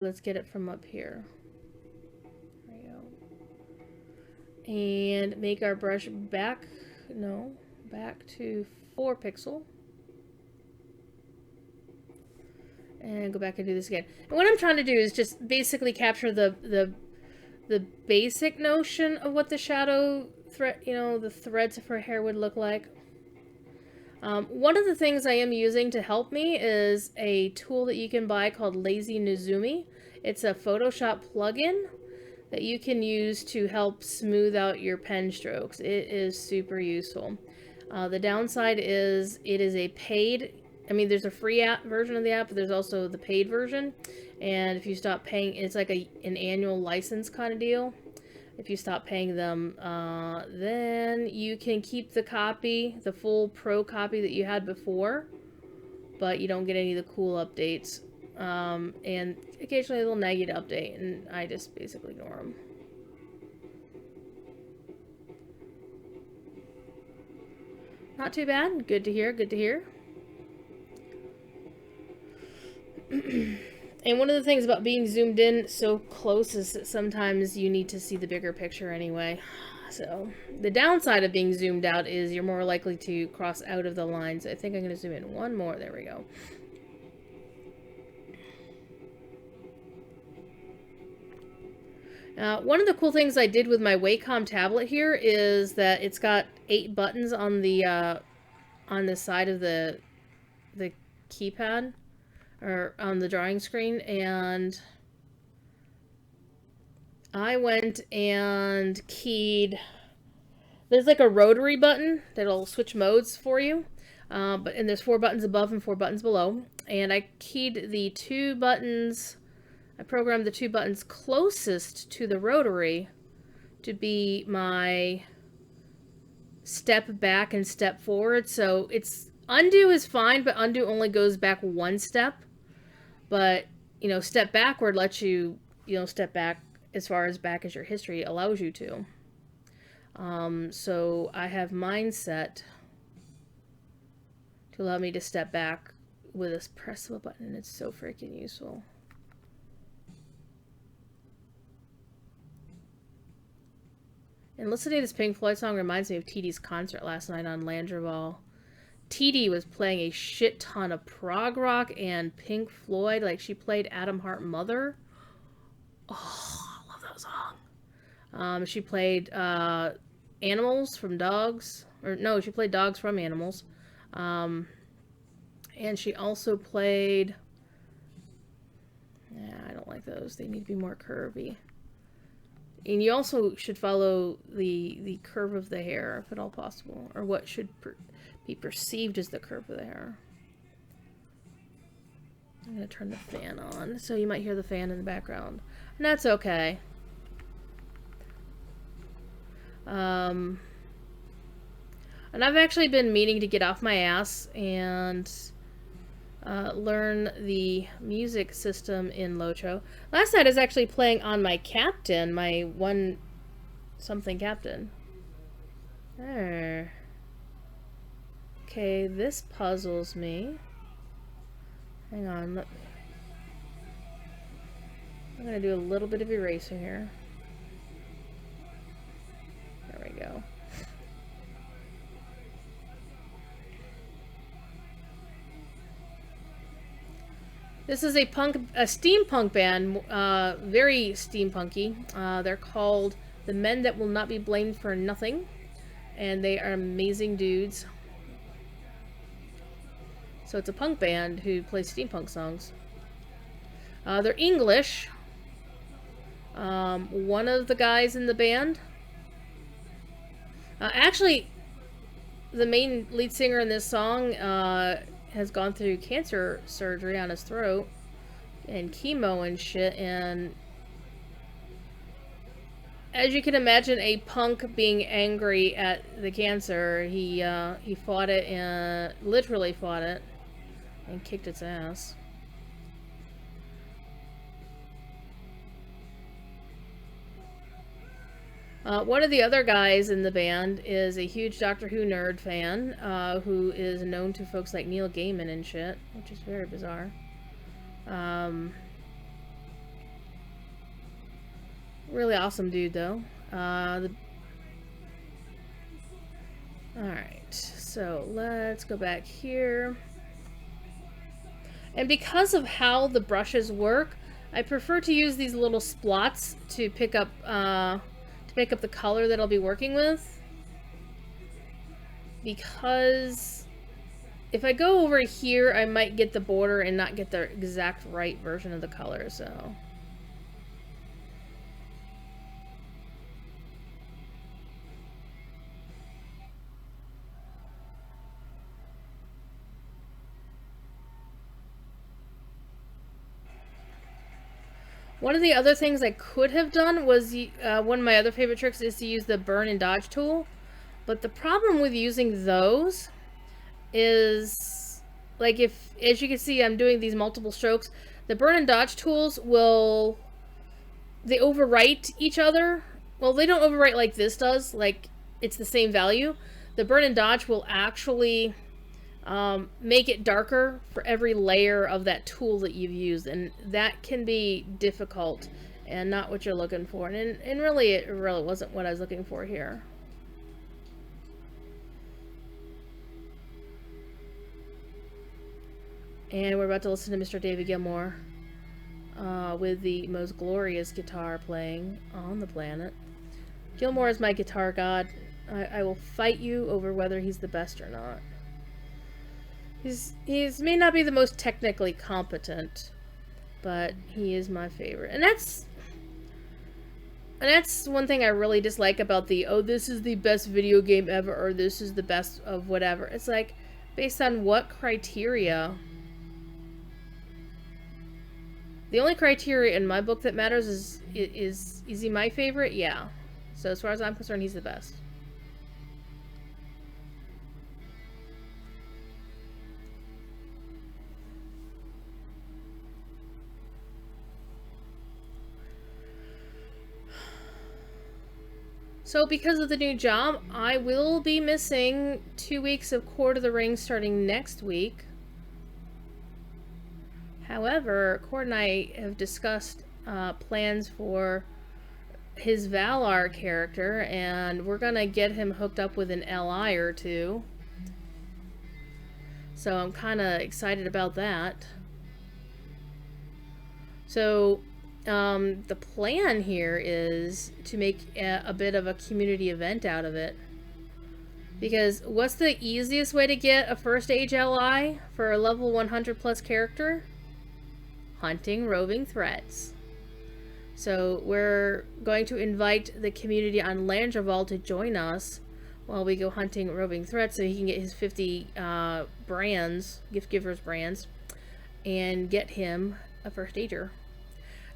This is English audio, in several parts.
Let's get it from up here. There we go. And make our brush back to 4 pixel. And go back and do this again. And what I'm trying to do is just basically capture the basic notion of what the shadow thread, the threads of her hair would look like. One of the things I am using to help me is a tool that you can buy called Lazy Nozumi. It's a Photoshop plugin that you can use to help smooth out your pen strokes. It is super useful. The downside is it is a paid, there's a free app version of the app, but there's also the paid version. And if you stop paying, it's like an annual license kind of deal. If you stop paying them, then you can keep the copy, the full pro copy that you had before, but you don't get any of the cool updates. And occasionally they'll nag you to update, and I just basically ignore them. Not too bad. Good to hear. Good to hear. And one of the things about being zoomed in so close is that sometimes you need to see the bigger picture anyway. So the downside of being zoomed out is you're more likely to cross out of the lines. I think I'm going to zoom in one more. There we go. One of the cool things I did with my Wacom tablet here is that it's got 8 buttons on the side of the keypad, or on the drawing screen, and I went and keyed. There's like a rotary button that'll switch modes for you, and there's 4 buttons above and 4 buttons below, and I keyed the 2 buttons. I programmed the 2 buttons closest to the rotary to be my step back and step forward. So it's undo is fine, but undo only goes back 1 step. But, step backward lets you, step back as far as back as your history allows you to. So I have mine set to allow me to step back with this press of a button. It's so freaking useful. And listening to this Pink Floyd song reminds me of TD's concert last night on Landreval. TD was playing a shit ton of prog rock and Pink Floyd. Like, she played Adam Hart Mother. Oh, I love that song. She played Animals from Dogs. Or no, she played Dogs from Animals. And she also played... I don't like those. They need to be more curvy. And you also should follow the curve of the hair, if at all possible. Or what should be perceived as the curve of the hair. I'm going to turn the fan on, so you might hear the fan in the background. And that's okay. And I've actually been meaning to get off my ass and learn the music system in Locho. Last night I was actually playing on my Captain, my 1-something Captain. There. Okay, this puzzles me. Hang on. I'm gonna do a little bit of erasing here. There we go. This is a steampunk band, very steampunky. They're called The Men That Will Not Be Blamed for Nothing, and they are amazing dudes. So it's a punk band who plays steampunk songs. They're English. One of the guys in the band, actually, the main lead singer in this song, has gone through cancer surgery on his throat and chemo and shit, and as you can imagine, a punk being angry at the cancer, he fought it, and literally fought it and kicked its ass. One of the other guys in the band is a huge Doctor Who nerd fan, who is known to folks like Neil Gaiman and shit, which is very bizarre. Really awesome dude, though. Alright, so let's go back here. And because of how the brushes work, I prefer to use these little splots to pick up the color that I'll be working with. Because if I go over here, I might get the border and not get the exact right version of the color, so... One of the other things I could have done was, one of my other favorite tricks is to use the burn and dodge tool. But the problem with using those is, like, if, as you can see, I'm doing these multiple strokes, the burn and dodge tools will, they overwrite each other. Well, they don't overwrite like this does, like, it's the same value. The burn and dodge will actually make it darker for every layer of that tool that you've used, and that can be difficult and not what you're looking for. And really, it really wasn't what I was looking for here. And we're about to listen to Mr. David Gilmour with the most glorious guitar playing on the planet. Gilmour is my guitar god. I will fight you over whether he's the best or not. He's may not be the most technically competent, but he is my favorite. And that's one thing I really dislike about the, oh, this is the best video game ever, or this is the best of whatever. It's like, based on what criteria? The only criteria in my book that matters is he my favorite? Yeah. So as far as I'm concerned, he's the best. So because of the new job, I will be missing 2 weeks of Court of the Rings starting next week. However, Cord and I have discussed plans for his Valar character, and we're gonna get him hooked up with an LI or two. So I'm kind of excited about that. So the plan here is to make a bit of a community event out of it. Because what's the easiest way to get a first age LI for a level 100 plus character? Hunting roving threats. So we're going to invite the community on Landroval to join us while we go hunting roving threats, so he can get his 50 brands, gift givers brands, and get him a first ager.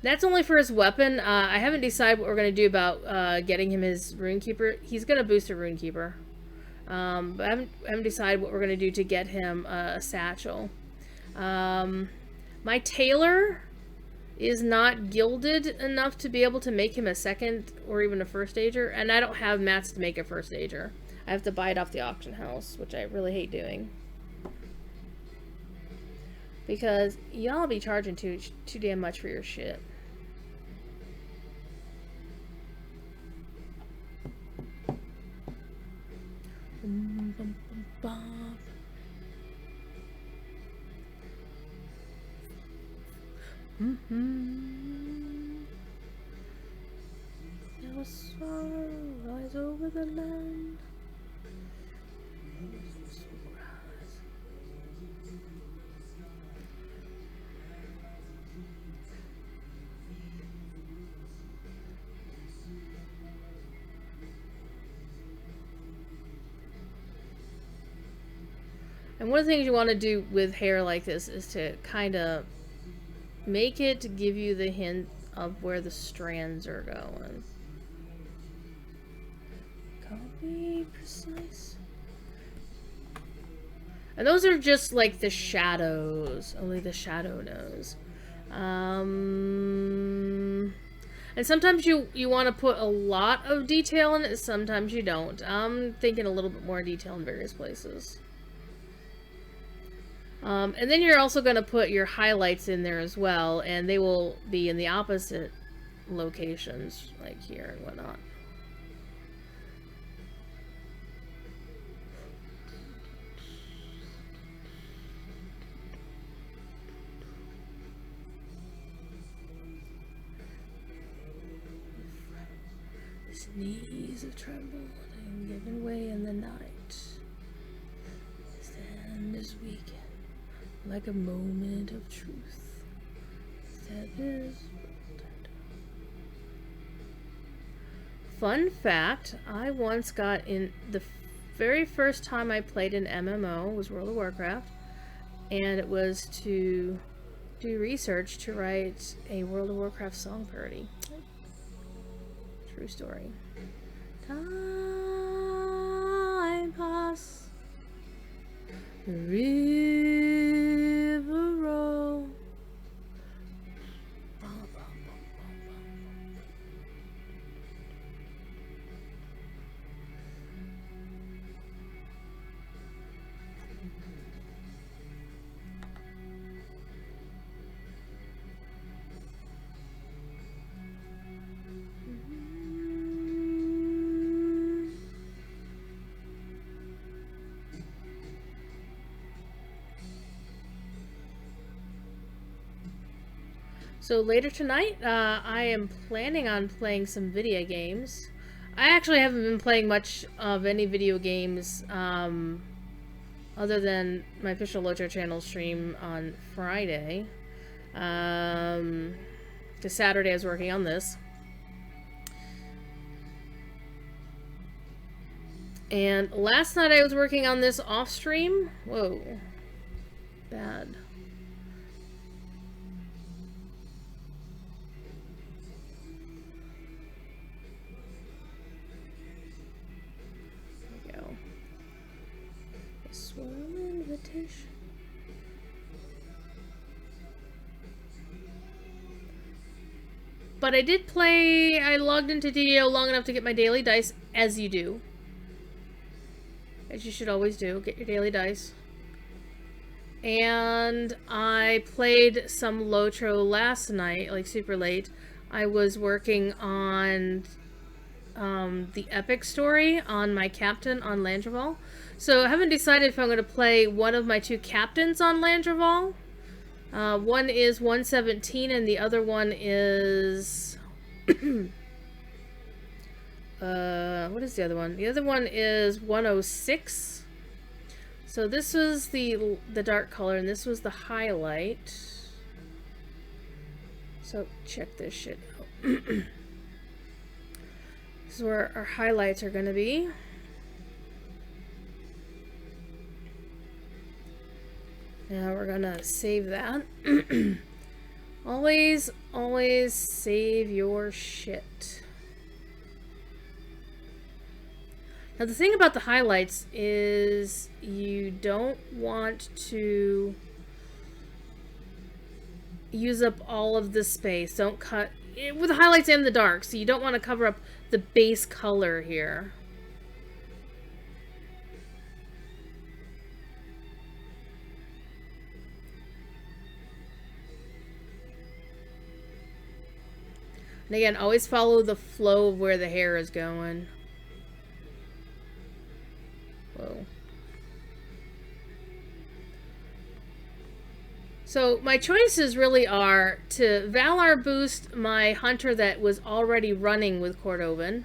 That's only for his weapon. I haven't decided what we're going to do about getting him his Runekeeper. He's going to boost a Runekeeper. But I haven't decided what we're going to do to get him a satchel. My tailor is not gilded enough to be able to make him a second or even a first ager, and I don't have mats to make a first ager. I have to buy it off the auction house, which I really hate doing. Because y'all be charging too damn much for your shit. There was sorrow rise over the land. And one of the things you want to do with hair like this is to kind of make it to give you the hint of where the strands are going. Be precise. And those are just like the shadows. Only the shadow knows. And sometimes you want to put a lot of detail in it, sometimes you don't. I'm thinking a little bit more detail in various places. And then you're also going to put your highlights in there as well, and they will be in the opposite locations, like here and whatnot. His knees have trembled and given way in the night. His hand is weak, like a moment of truth. That is. Fun fact, I once got in the very first time I played an MMO was World of Warcraft, and it was to do research to write a World of Warcraft song parody. True story. Time pass, the river roll. So later tonight, I am planning on playing some video games. I actually haven't been playing much of any video games, other than my official Locho channel stream on Friday. Because Saturday I was working on this. And last night I was working on this off stream. Whoa. Bad. Invitation. But I did play, I logged into DDO long enough to get my daily dice, as you do. As you should always do, get your daily dice. And I played some Lotro last night, like super late. I was working on the epic story on my captain on Landreval. So I haven't decided if I'm going to play one of my two captains on Landreval. One is 117 and the other one is... what is the other one? The other one is 106. So this was the dark color and this was the highlight. So check this shit out. This is where our highlights are going to be. Now we're gonna save that. Always save your shit. Now the thing about the highlights is you don't want to use up all of the space. Don't cut with the highlights and the dark, so you don't want to cover up the base color here. And again, always follow the flow of where the hair is going. Whoa. So my choices really are to Valar boost my hunter that was already running with Cordovan.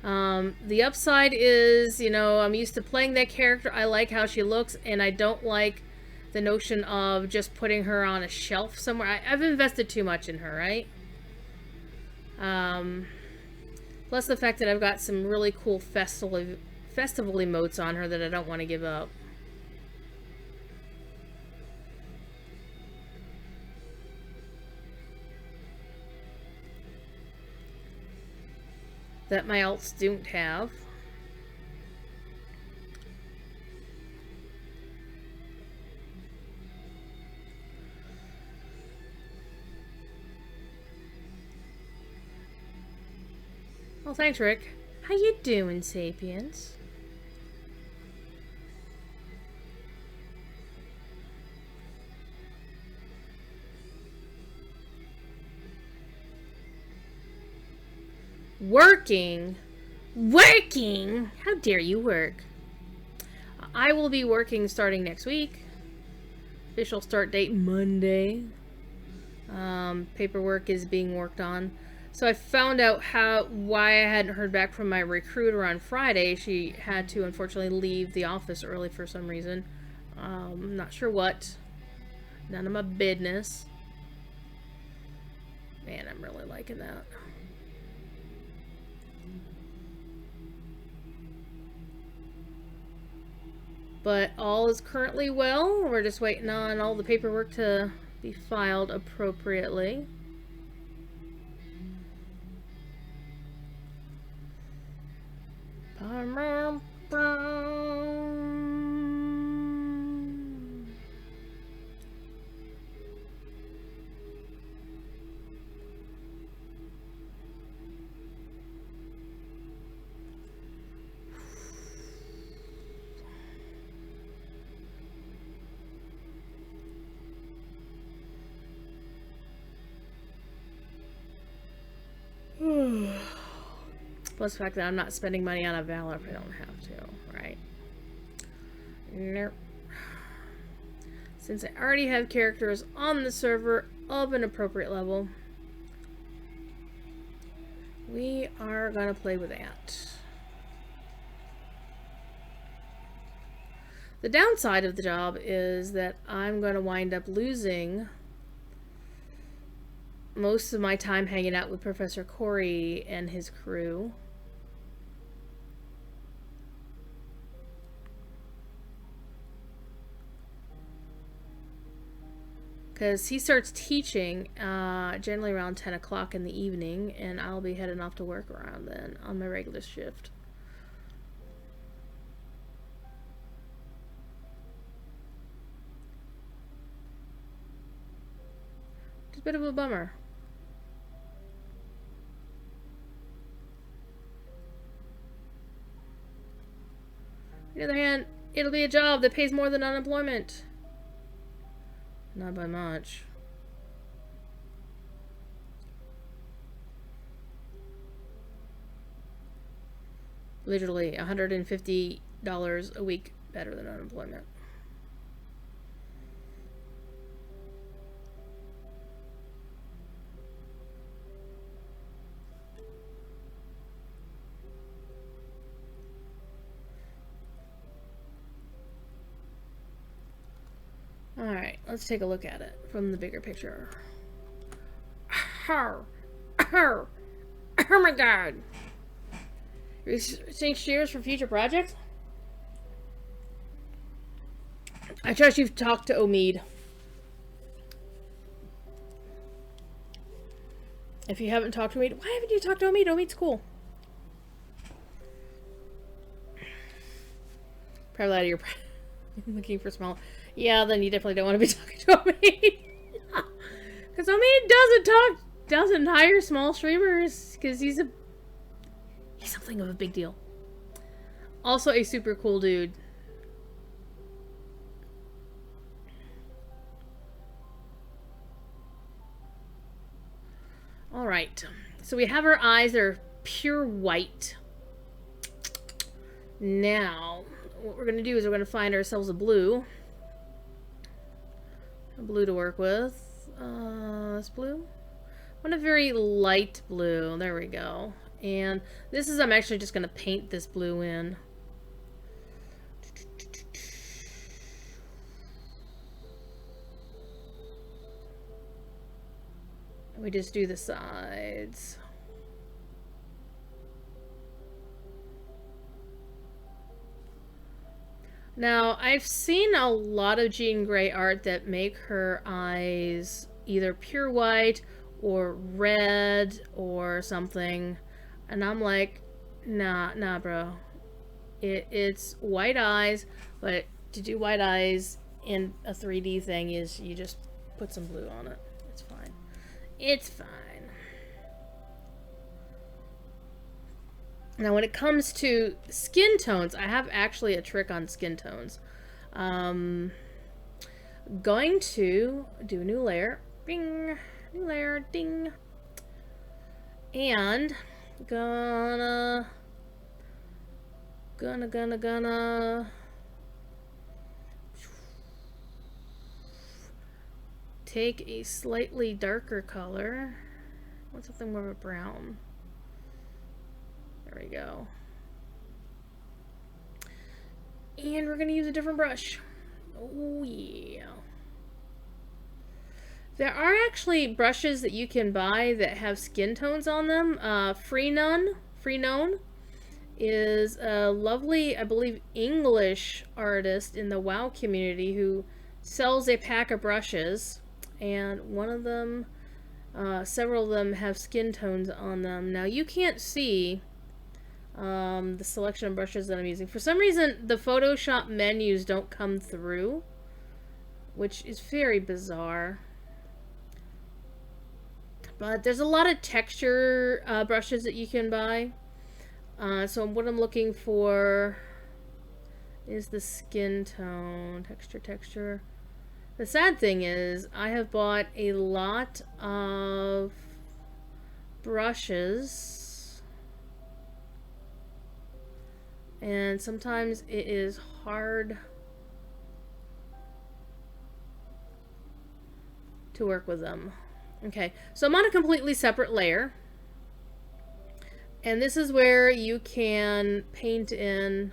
The upside is, you know, I'm used to playing that character. I like how she looks, and I don't like the notion of just putting her on a shelf somewhere. I've invested too much in her, right? Plus the fact that I've got some really cool festival emotes on her that I don't want to give up. That my alts don't have. Well, thanks, Rick. How you doing, Sapiens? Working? Working? How dare you work? I will be working starting next week. Official start date Monday. Paperwork is being worked on. So I found out why I hadn't heard back from my recruiter on Friday. She had to unfortunately leave the office early for some reason. Not sure what. None of my business. Man, I'm really liking that. But all is currently well. We're just waiting on all the paperwork to be filed appropriately. Plus the fact that I'm not spending money on a Valor if I don't have to, right? Nope. Since I already have characters on the server of an appropriate level, we are gonna play with that. The downside of the job is that I'm gonna wind up losing most of my time hanging out with Professor Corey and his crew. Because he starts teaching generally around 10 o'clock in the evening, and I'll be heading off to work around then on my regular shift. It's a bit of a bummer. On the other hand, it'll be a job that pays more than unemployment. Not by much. Literally $150 a week better than unemployment. Alright, let's take a look at it from the bigger picture. Oh my god! You exchange shares for future projects? I trust you've talked to Omid. If you haven't talked to Omid, why haven't you talked to Omid? Omid's cool. Probably out of your looking for small. Yeah, then you definitely don't want to be talking to Omid. Because Omid doesn't hire small streamers because he's something of a big deal. Also a super cool dude. Alright, so we have our eyes, they're pure white. Now, what we're going to do is we're going to find ourselves a blue. A blue to work with. This blue? I want a very light blue. There we go. And this is, I'm actually just going to paint this blue in. We just do the sides. Now, I've seen a lot of Jean Grey art that make her eyes either pure white or red or something. And I'm like, nah, bro. It's white eyes, but to do white eyes in a 3D thing is you just put some blue on it. It's fine. It's fine. Now, when it comes to skin tones, I have actually a trick on skin tones. Going to do a new layer. Bing. New layer. Ding. And Gonna take a slightly darker color. I want something more of a brown. There we go. And we're gonna use a different brush. Oh yeah. There are actually brushes that you can buy that have skin tones on them. Freenone is a lovely, I believe, English artist in the WoW community who sells a pack of brushes, and one of them, several of them have skin tones on them. Now you can't see the selection of brushes that I'm using. For some reason, the Photoshop menus don't come through, which is very bizarre. But there's a lot of texture brushes that you can buy. So what I'm looking for is the skin tone. Texture. The sad thing is I have bought a lot of brushes, and sometimes it is hard to work with them. Okay, so I'm on a completely separate layer, and this is where you can paint in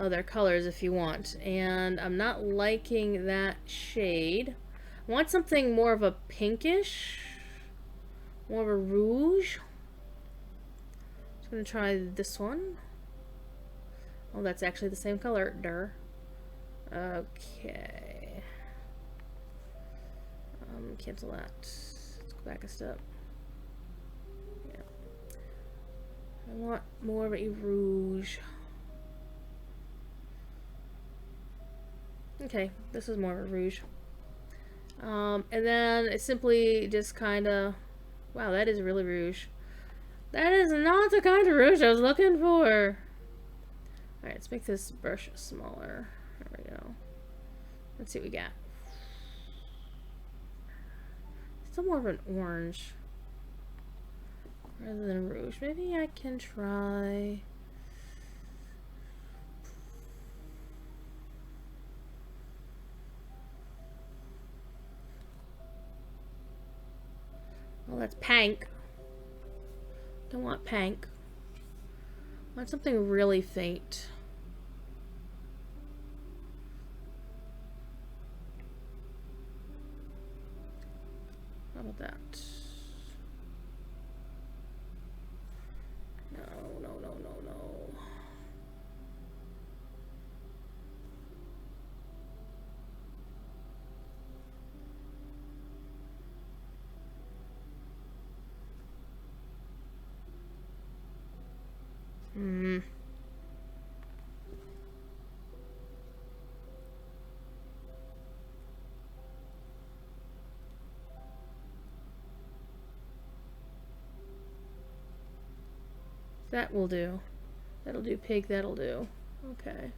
other colors if you want, and I'm not liking that shade. I want something more of a pinkish, more of a rouge. I'm gonna try this one. Oh, that's actually the same color. Durr. Okay. Cancel that. Let's go back a step. Yeah. I want more of a rouge. Okay, this is more of a rouge. And then it simply just kind of... Wow, that is really rouge. That is not the kind of rouge I was looking for. Alright, let's make this brush smaller. There we go. Let's see what we got. Still more of an orange rather than rouge. Maybe I can try... Well, that's pink. Don't want pink. I want something really faint. How about that? No. That will do. That'll do, pig. That'll do. Okay.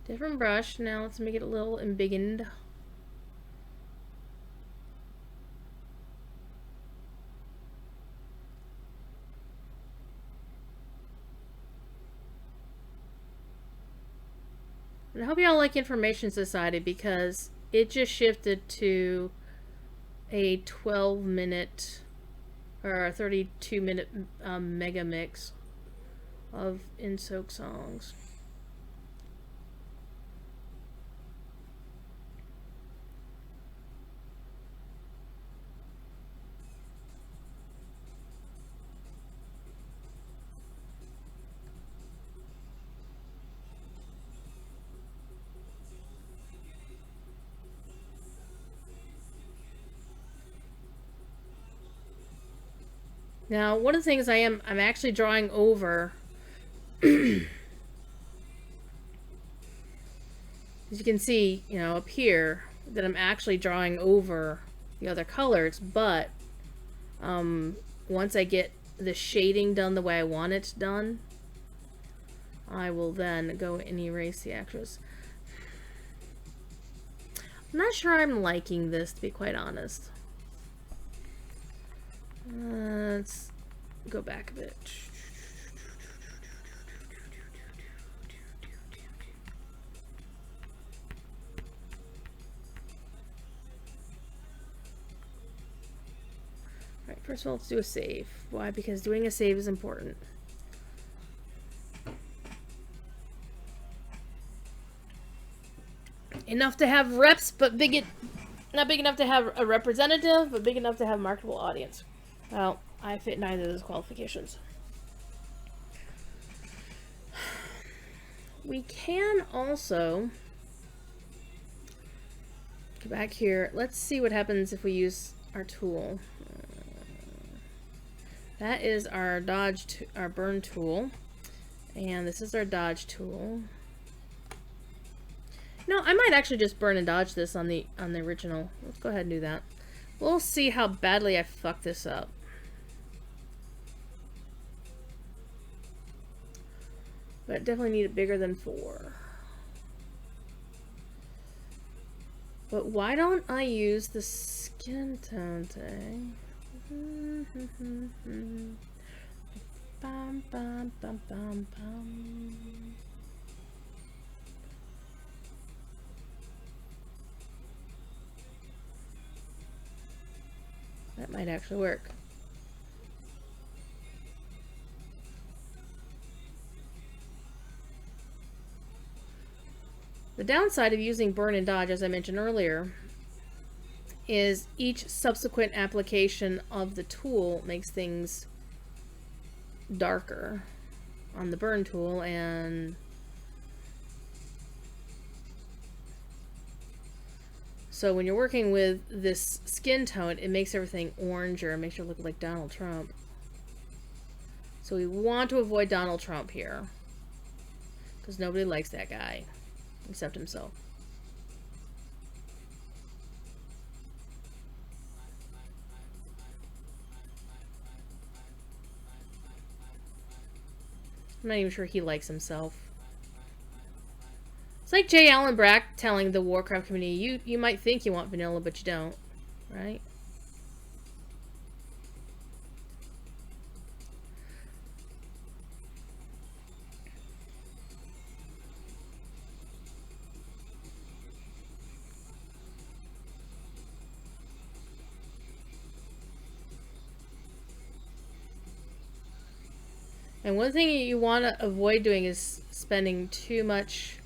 Different brush. Now let's make it a little embiggened. And I hope y'all like Information Society because it just shifted to a 12-minute or a 32-minute mega mix of InSoak songs. Now, one of the things I'm actually drawing over, as you can see, you know, up here, that I'm actually drawing over the other colors, but once I get the shading done the way I want it done, I will then go and erase the extras. I'm not sure I'm liking this, to be quite honest. Let's go back a bit. Alright, first of all, let's do a save. Why? Because doing a save is important. Enough to have reps, but not big enough to have a representative, but big enough to have a marketable audience. Well, I fit neither of those qualifications. We can also go back here. Let's see what happens if we use our tool. That is our our burn tool, and this is our dodge tool. No, I might actually just burn and dodge this on the original. Let's go ahead and do that. We'll see how badly I fuck this up. But I definitely need it bigger than 4. But why don't I use the skin tone thing? Bum, bum, bum, bum, bum. That might actually work. The downside of using burn and dodge, as I mentioned earlier, is each subsequent application of the tool makes things darker on the burn tool, and so when you're working with this skin tone, it makes everything oranger, it makes you look like Donald Trump. So we want to avoid Donald Trump here, because nobody likes that guy except himself. I'm not even sure he likes himself. It's like J. Allen Brack telling the Warcraft community, you might think you want vanilla, but you don't, right? And one thing you want to avoid doing is spending too much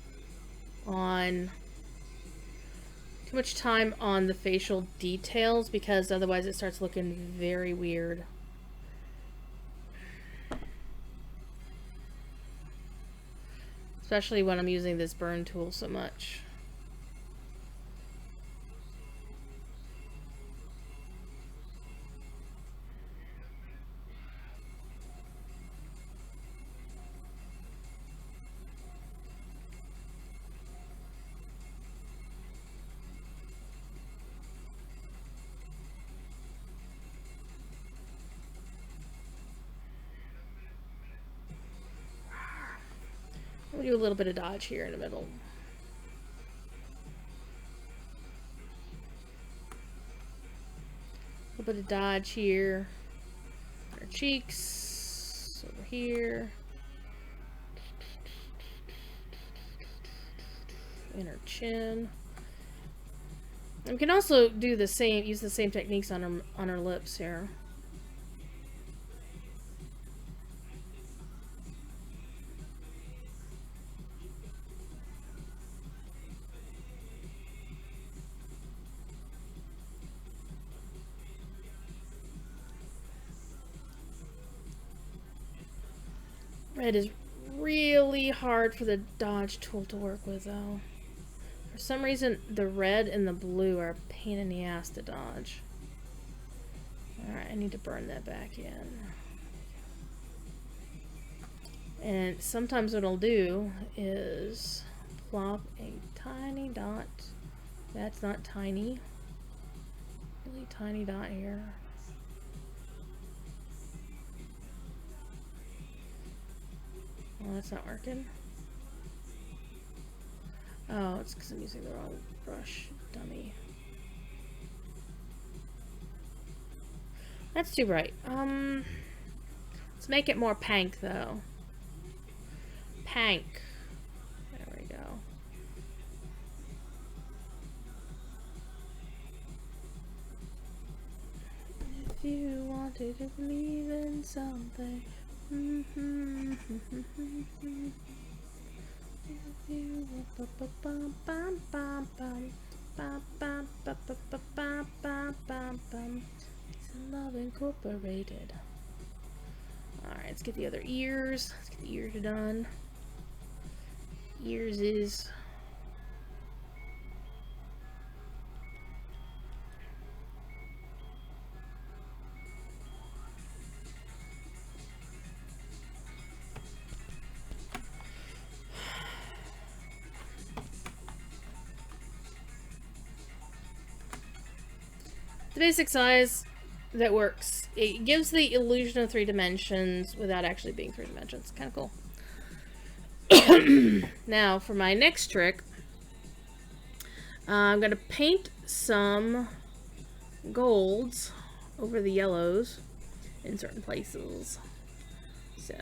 time on the facial details, because otherwise it starts looking very weird. Especially when I'm using this burn tool so much. We'll do a little bit of dodge here in the middle. A little bit of dodge here. Our cheeks. Over here. And our chin. And we can also do the same, use the same techniques on our lips here. It is really hard for the dodge tool to work with, though. For some reason, the red and the blue are a pain in the ass to dodge. Alright, I need to burn that back in. And sometimes what I'll do is plop a tiny dot. That's not tiny. Really tiny dot here. Well, that's not working. Oh, it's because I'm using the wrong brush, dummy. That's too bright. Let's make it more pink, though. Pink. There we go. If you wanted to believe in something. Love Incorporated. Alright, let's get the other ears. Let's get the ears done. Ears is... the basic size that works. It gives the illusion of 3 dimensions without actually being 3 dimensions. Kind of cool. Now, for my next trick, I'm going to paint some golds over the yellows in certain places. So...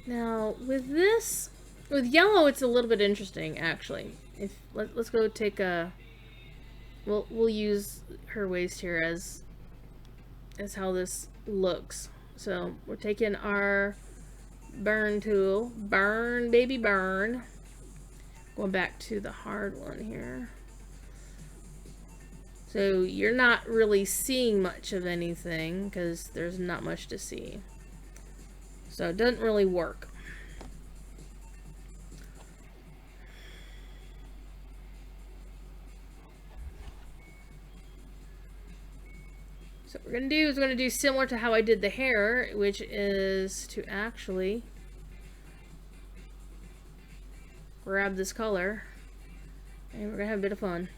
Now, with this, with yellow, it's a little bit interesting, actually. If let's go take a. We'll use her waist here as how this looks. So we're taking our burn tool, burn baby burn. Going back to the hard one here. So you're not really seeing much of anything because there's not much to see. So it doesn't really work. So what we're going to do is we're going to do similar to how I did the hair, which is to actually grab this color and we're going to have a bit of fun.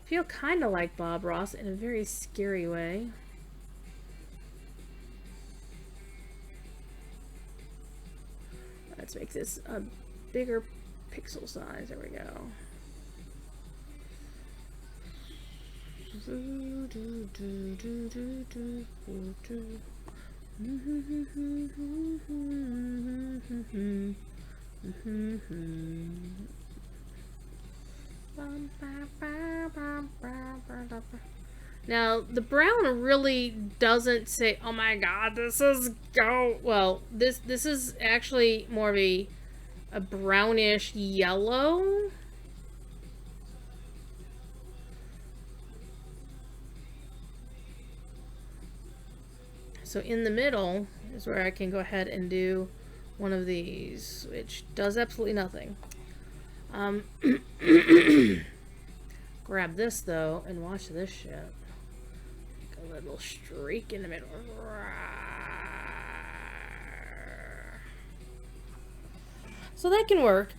Feel kind of like Bob Ross in a very scary way. Let's make this a bigger pixel size. There we go. Now, the brown really doesn't say, oh my god, this is gold. Well, this is actually more of a brownish yellow. So in the middle is where I can go ahead and do one of these, which does absolutely nothing. Grab this though and watch this shit. A little streak in the middle. So that can work.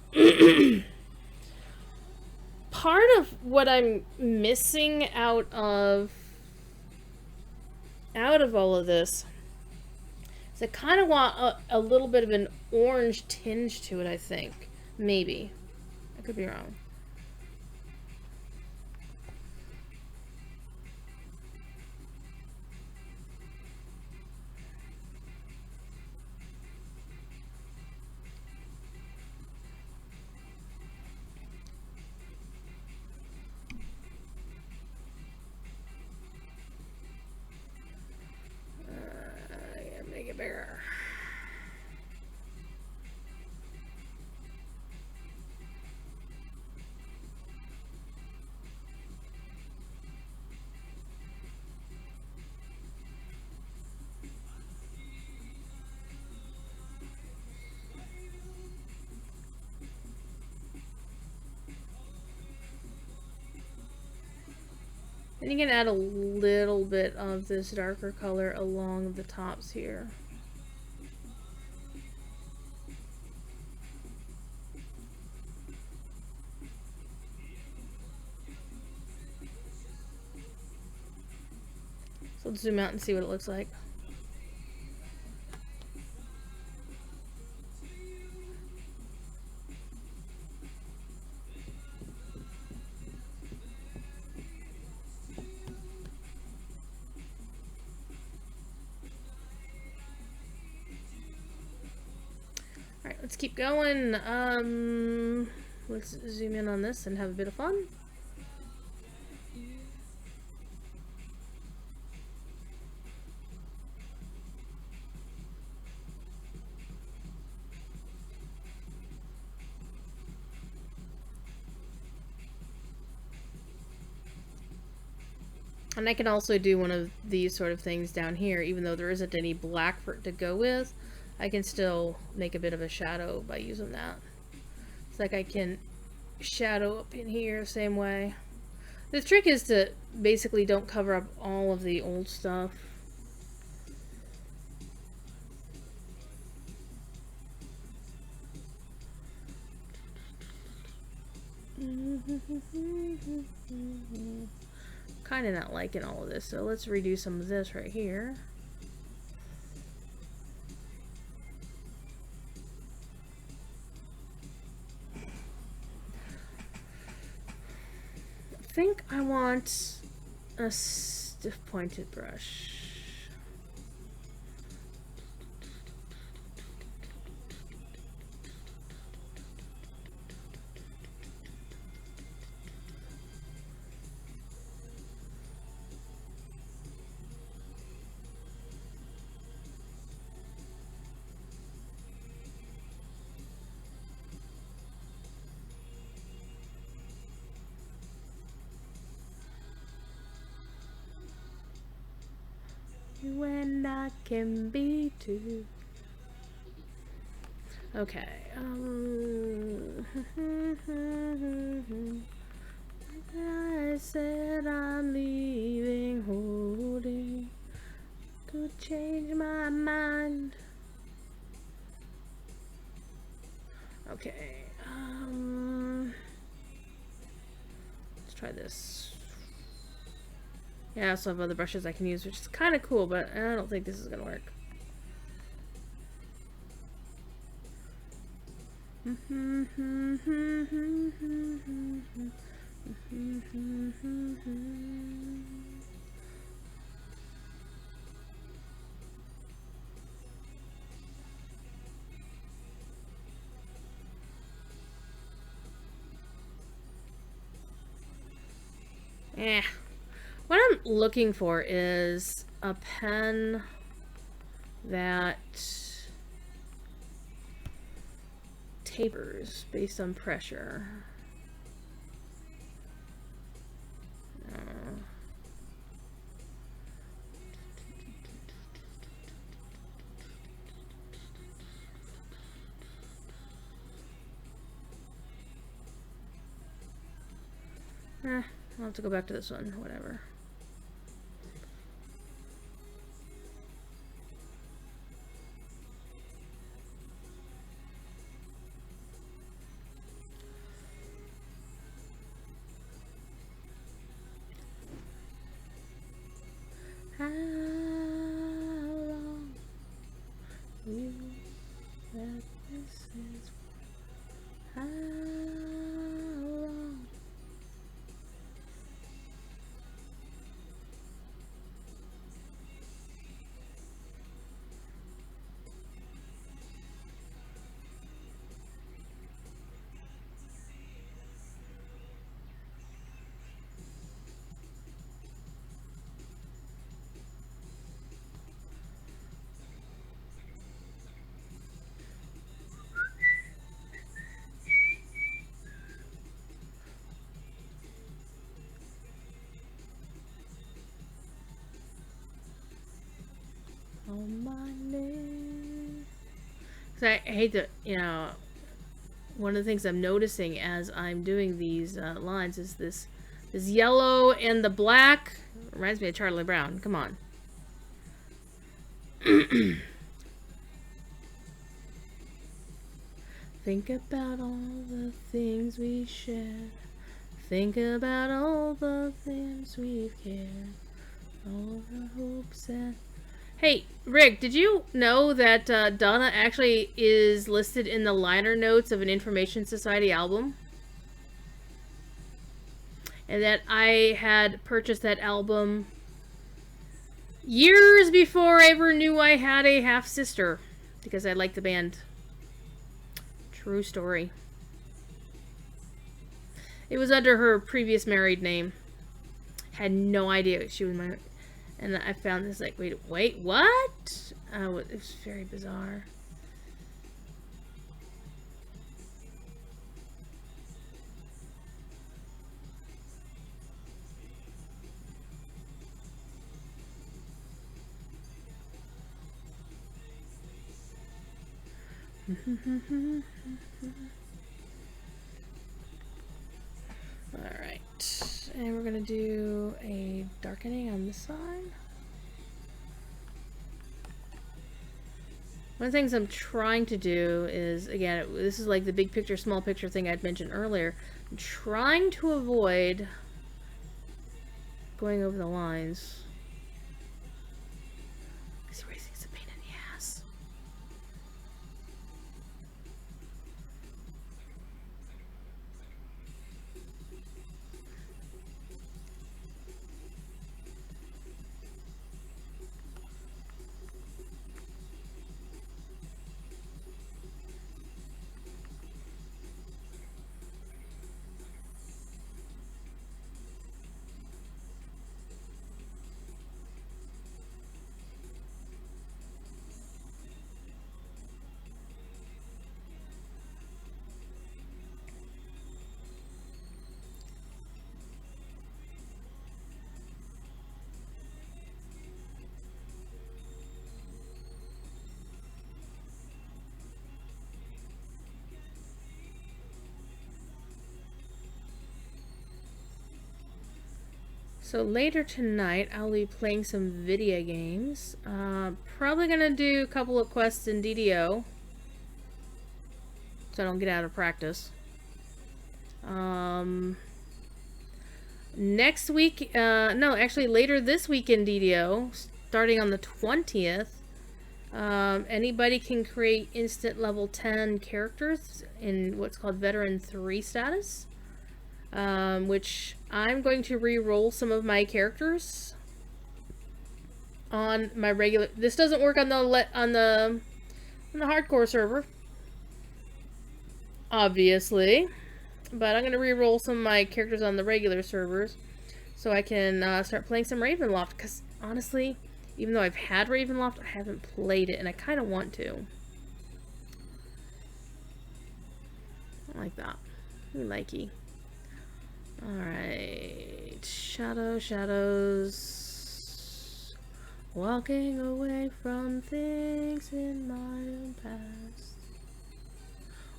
Part of what I'm missing out of all of this is I kind of want a little bit of an orange tinge to it, I think. Maybe. I could be wrong. Make it bigger. And you can add a little bit of this darker color along the tops here. So let's zoom out and see what it looks like. Alright, let's keep going. Let's zoom in on this and have a bit of fun. And I can also do one of these sort of things down here, even though there isn't any black for it to go with. I can still make a bit of a shadow by using that. It's like I can shadow up in here same way. The trick is to basically don't cover up all of the old stuff. Kind of not liking all of this, so let's redo some of this right here. I think I want a stiff pointed brush. You and I can be two. Okay. I said I'm leaving, holding. Could change my mind. Okay. Let's try this. Yeah, I also have other brushes I can use, which is kind of cool, but I don't think this is gonna work. What I'm looking for is a pen that tapers based on pressure. I'll have to go back to this one, whatever. How long will you let this is? How long? On my name. So I hate to, one of the things I'm noticing as I'm doing these lines is this yellow and the black. Reminds me of Charlie Brown. Come on. Think about all the things we shared. Think about all the things we've cared. All the hopes and... Hey, Rick, did you know that Donna actually is listed in the liner notes of an Information Society album? And that I had purchased that album years before I ever knew I had a half-sister. Because I liked the band. True story. It was under her previous married name. Had no idea she was my... And I found this like, wait, what? Oh, it was very bizarre. Alright. And we're gonna do a darkening on this side. One of the things I'm trying to do is, again, this is like the big picture, small picture thing I'd mentioned earlier. I'm trying to avoid going over the lines. Because erasing is a pain in the ass. So later tonight, I'll be playing some video games. Probably gonna do a couple of quests in DDO, so I don't get out of practice. Next week, no, actually later this week in DDO, starting on the 20th, anybody can create instant level 10 characters in what's called Veteran 3 status. Which I'm going to re-roll some of my characters on my regular. This doesn't work on the hardcore server, obviously, but I'm going to re-roll some of my characters on the regular servers so I can start playing some Ravenloft. Because honestly, even though I've had Ravenloft, I haven't played it, and I kind of want to. I like that. We likey. Alright, shadows, walking away from things in my own past,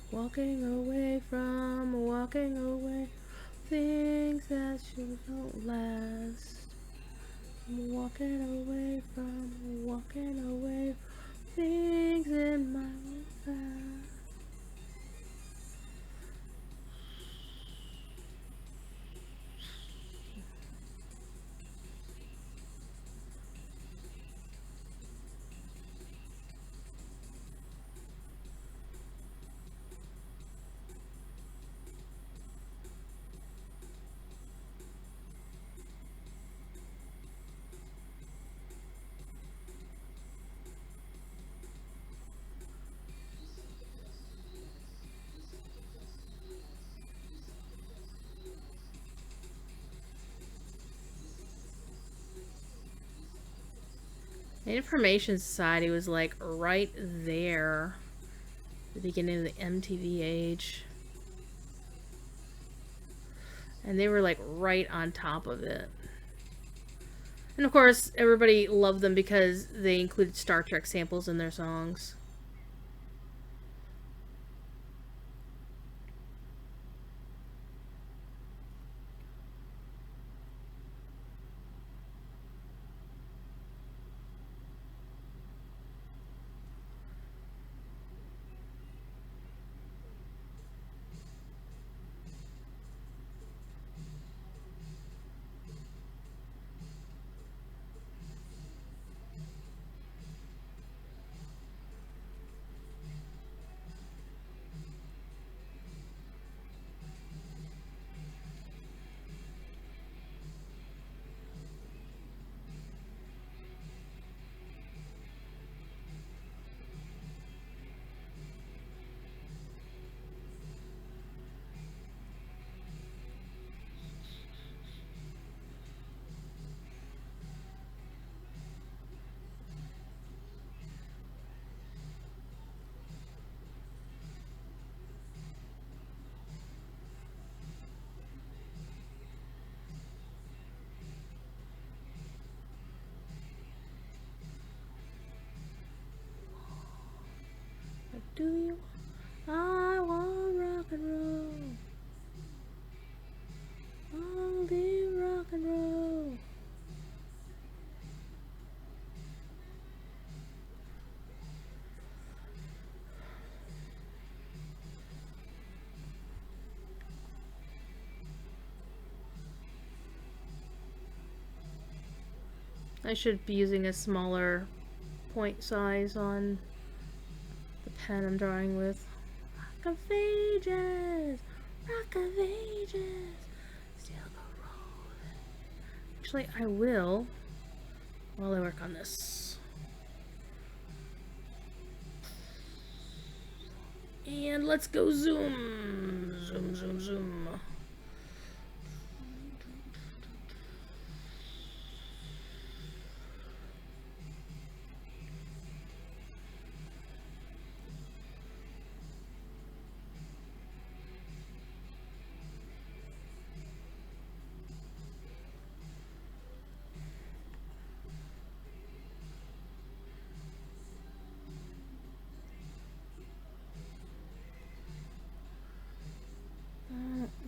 walking away things that should not last, walking away from things in my own past. The Information Society was like right there at the beginning of the MTV age. And they were like right on top of it. And of course, everybody loved them because they included Star Trek samples in their songs. Do you? I want rock and roll. I'll be rock and roll. I should be using a smaller point size on the pen I'm drawing with. Rock of Ages! Rock of Ages! Still go rolling. Actually, I will while I work on this. And let's go zoom! Zoom, zoom, zoom.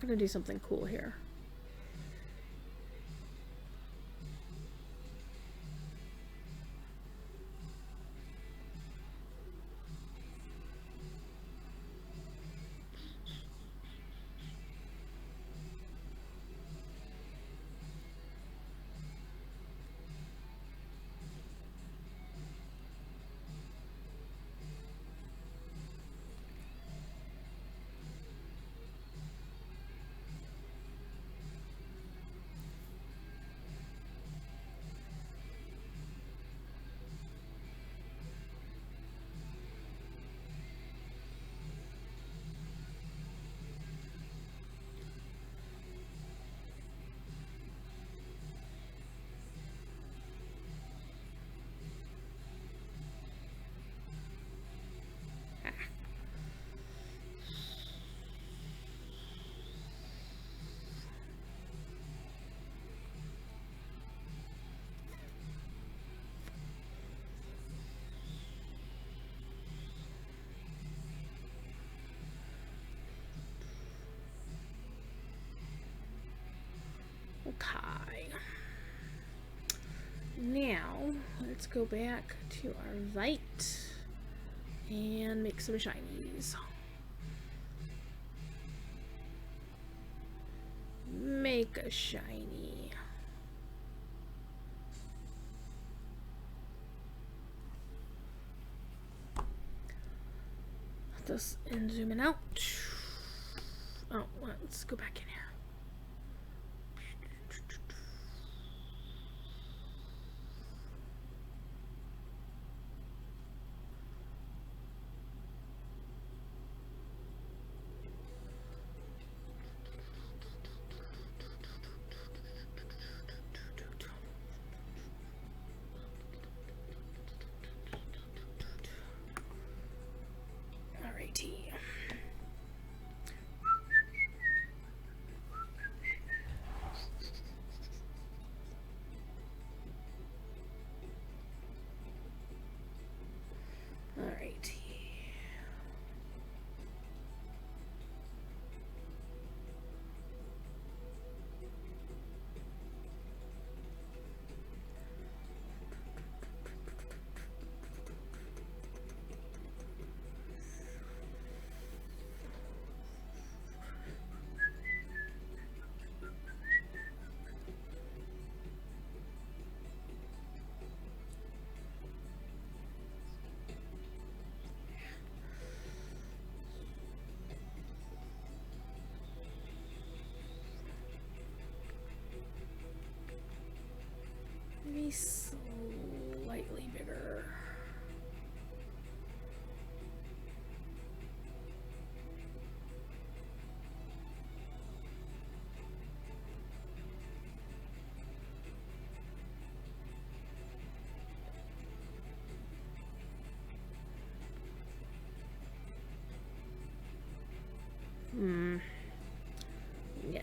I'm gonna do something cool here. Okay. Now, let's go back to our Vite and make some shinies. Make a shiny. Let this and zoom in out. Oh, let's go back in here. Maybe slightly bigger. Yet.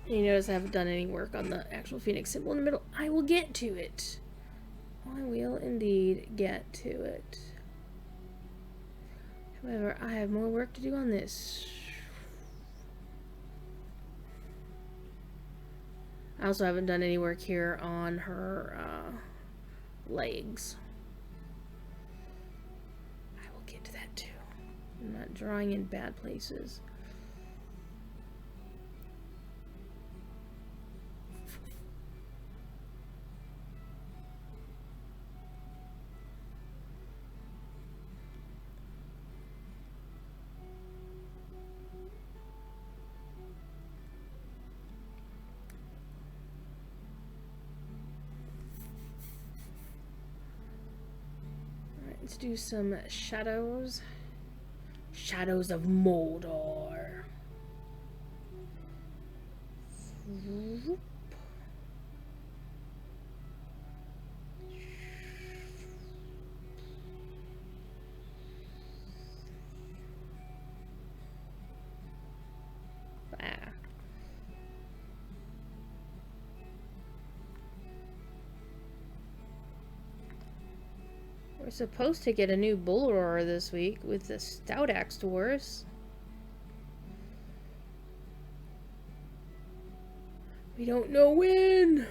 You notice I haven't done any work on the actual phoenix symbol in the middle. I will get to it. I will indeed get to it. However, I have more work to do on this. I also haven't done any work here on her legs. I will get to that too. I'm not drawing in bad places. Let's do some shadows. Shadows of Mordor. We're supposed to get a new Bull Roarer this week with the Stout Axe Dwarves. We don't know when!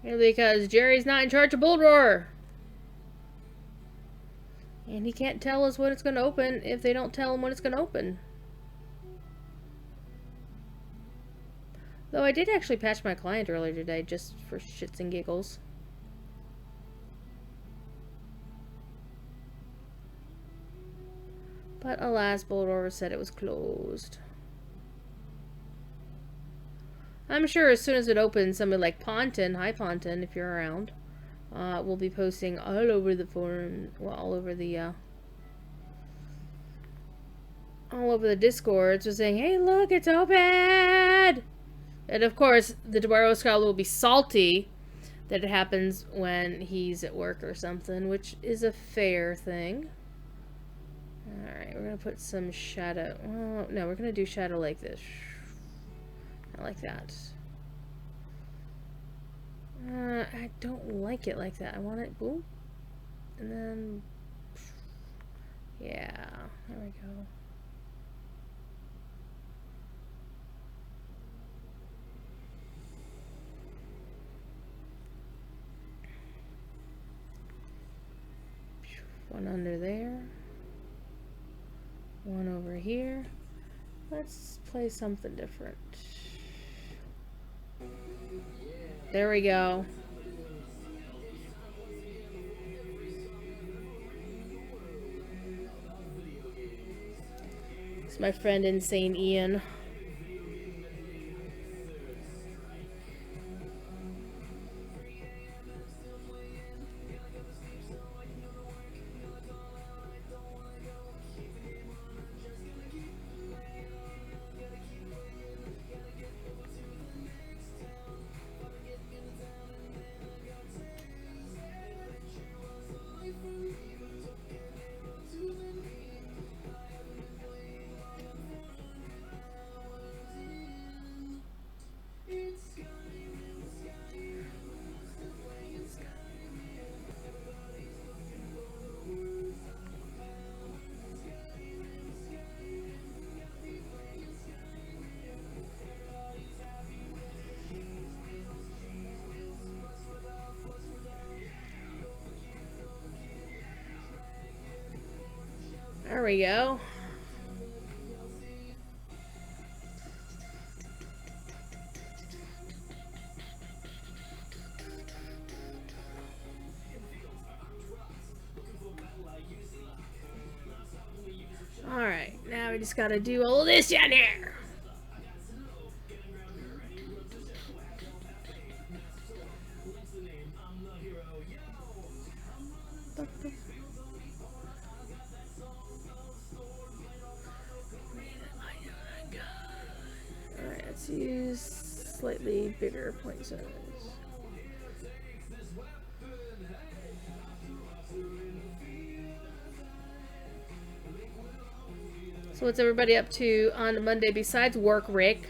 Because Jerry's not in charge of Bull Roarer. And he can't tell us when it's going to open if they don't tell him when it's going to open. Though I did actually patch my client earlier today just for shits and giggles. But alas, Bull Roarer said it was closed. I'm sure as soon as it opens, somebody like Ponton, hi Ponton, if you're around, will be posting all over the forum, well, all over the Discord, so saying, hey, look, it's open! And of course, the Dwaro Scholar will be salty that it happens when he's at work or something, which is a fair thing. Alright, we're going to put some shadow. Oh, no, we're going to do shadow like this. I like that. I don't like it like that. I want it, boom. And then, yeah, there we go. One under there. One over here. Let's play something different. There we go. It's my friend Insane Ian. There we go. Alright, now we just gotta do all of this down here. Let's use slightly bigger point size. So what's everybody up to on Monday besides work, Rick?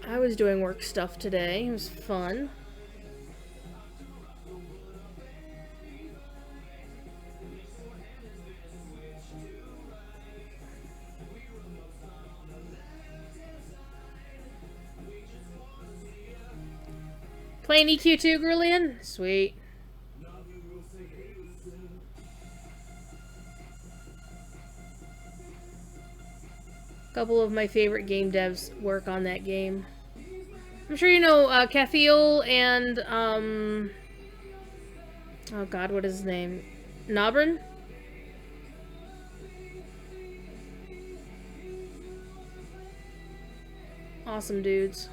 I was doing work stuff today. It was fun. Playing EQ2, Grillian? Sweet. A couple of my favorite game devs work on that game. I'm sure you know Cathiel and, oh god, what is his name? Nobrin? Awesome dudes.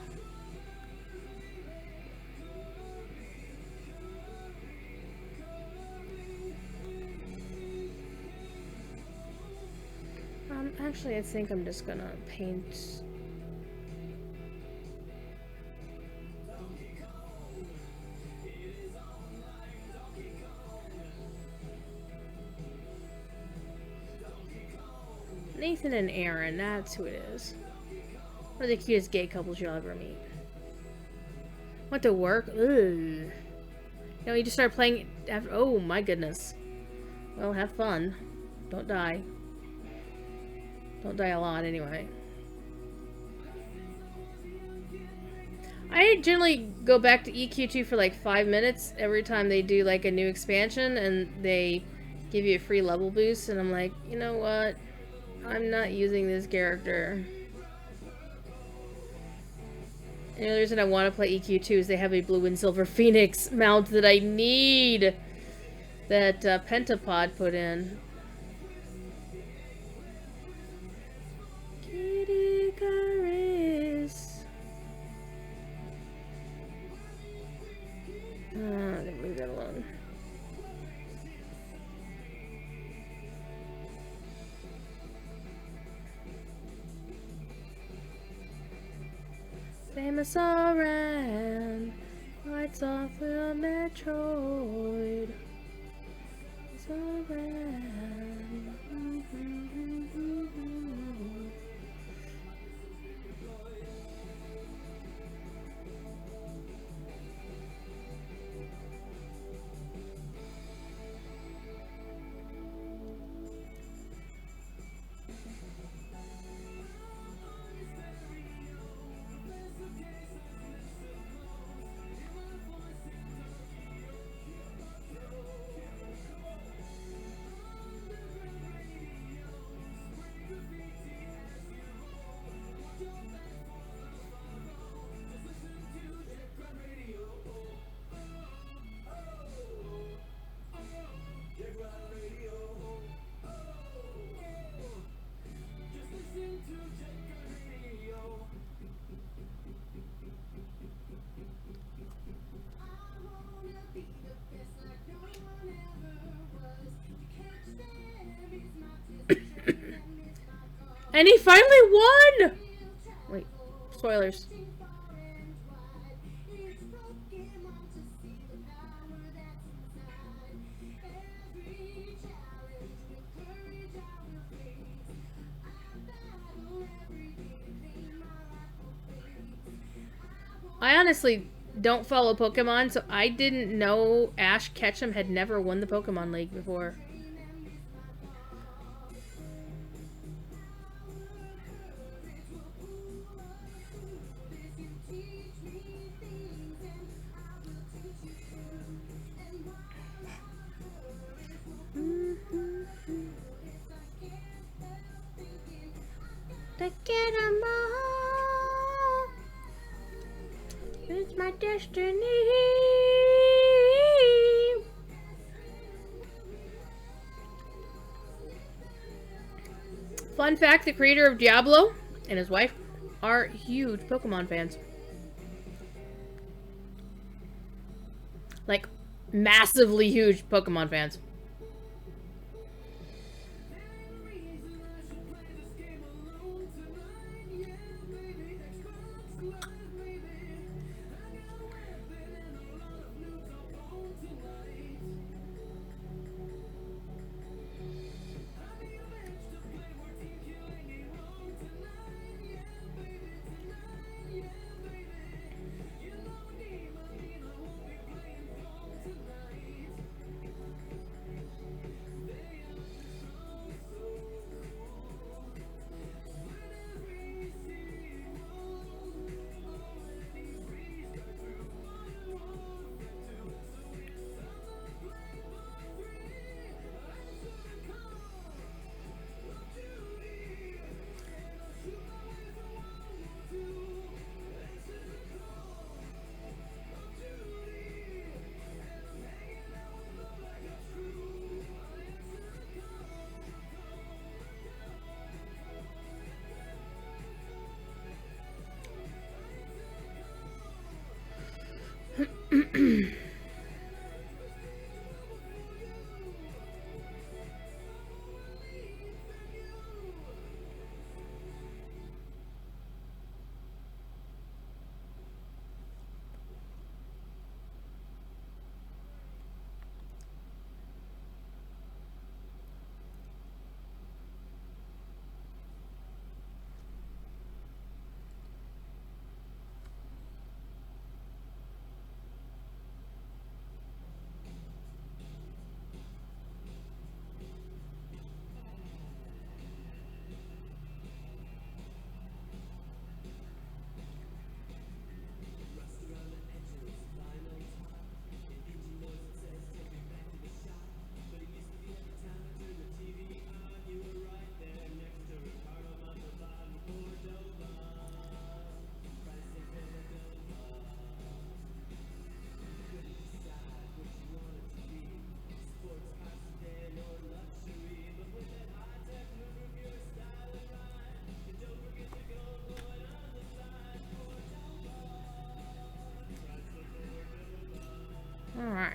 Actually, I think I'm just gonna paint. Nathan and Aaron, that's who it is. One of the cutest gay couples you'll ever meet. Went to work? Ugh. You know, you just started playing after. Oh my goodness. Well, have fun. Don't die. Don't die a lot, anyway. I generally go back to EQ2 for like 5 minutes every time they do like a new expansion and they give you a free level boost, and I'm like, you know what? I'm not using this character. And the only reason I want to play EQ2 is they have a blue and silver phoenix mount that I need. That Pentapod put in. Kitty Icarus. I'm gonna leave that alone. Famous Oran, lights off with a Metroid. Oran. And he finally won! Wait, spoilers. I honestly don't follow Pokemon, so I didn't know Ash Ketchum had never won the Pokemon League before. To get 'em all, it's my destiny. Fun fact, the creator of Diablo and his wife are huge Pokemon fans. Like, massively huge Pokemon fans. All right.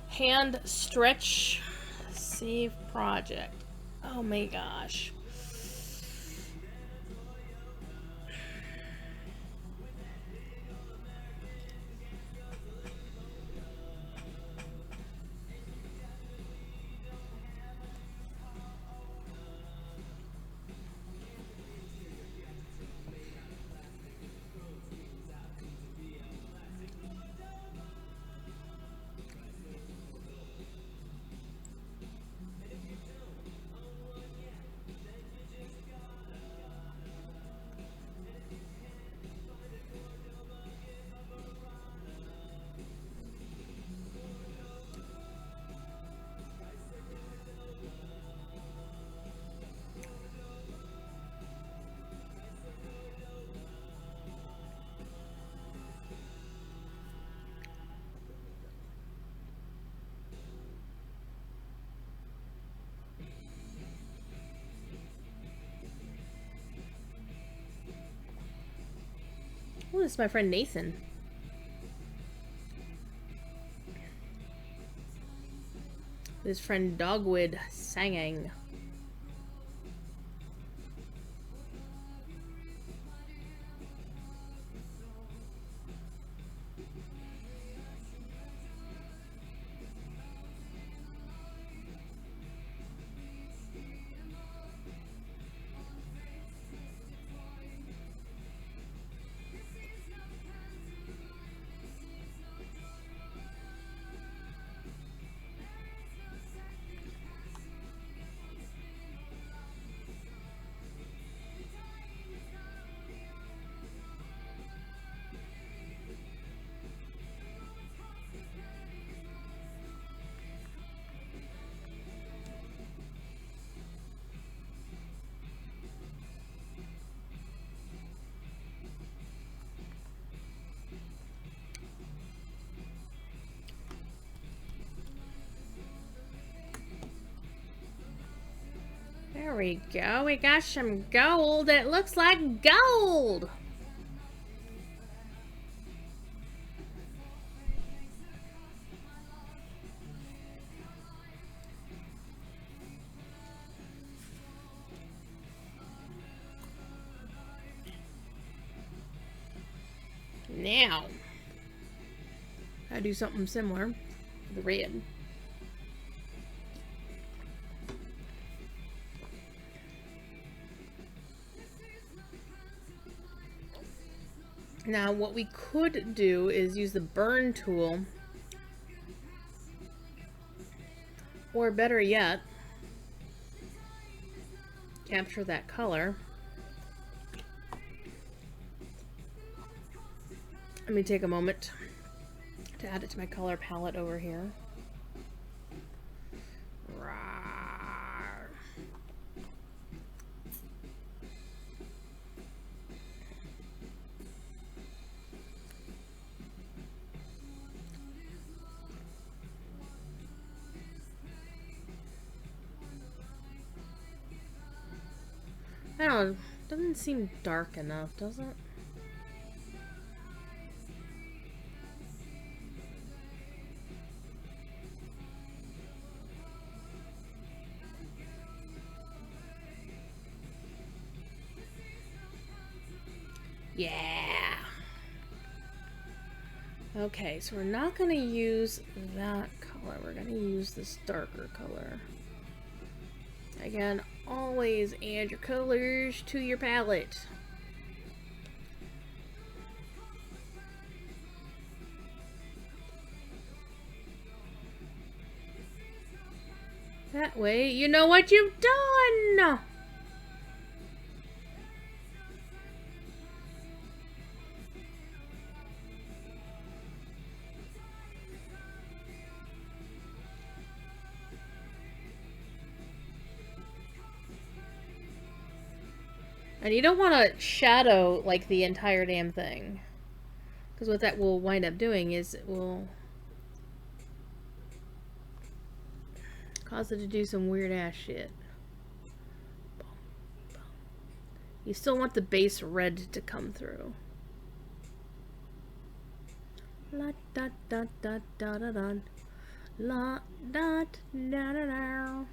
Hand stretch, save project. Oh my gosh. Oh, this is my friend Nathan. His friend Dogwood singing. There we go. We got some gold. It looks like gold. Now, I do something similar with the red. Now, what we could do is use the burn tool, or better yet, capture that color. Let me take a moment to add it to my color palette over here. know. Doesn't seem dark enough, does it? Yeah. Okay, so we're not going to use that color. We're going to use this darker color. Again, always add your colors to your palette. That way, you know what you've done! And you don't want to shadow, like, the entire damn thing. Because what that will wind up doing is it will cause it to do some weird-ass shit. You still want the base red to come through. La da da da da da da. La da da da da.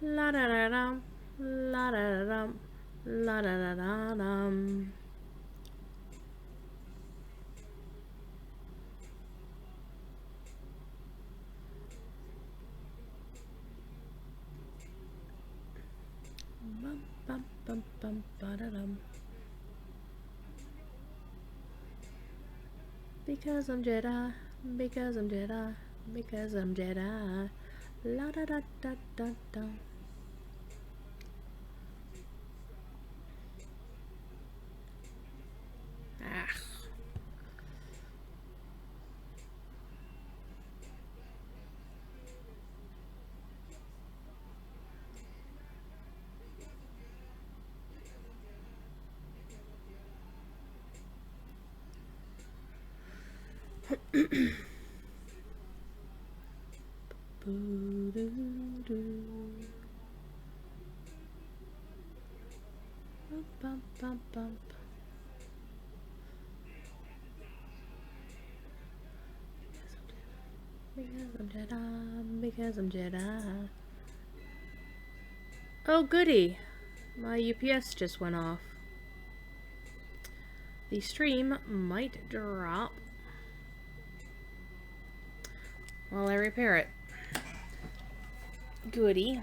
La da da da. La da da da. La da da da da. Bum bum bum bum ba da dum. Because I'm Jedi. Because I'm Jedi. Because I'm Jedi. La da da da da da. Ah. Bum, bum, bum. Because I'm Jedi. Because I'm Jedi. Oh, goody. My UPS just went off. The stream might drop while I repair it. Goody.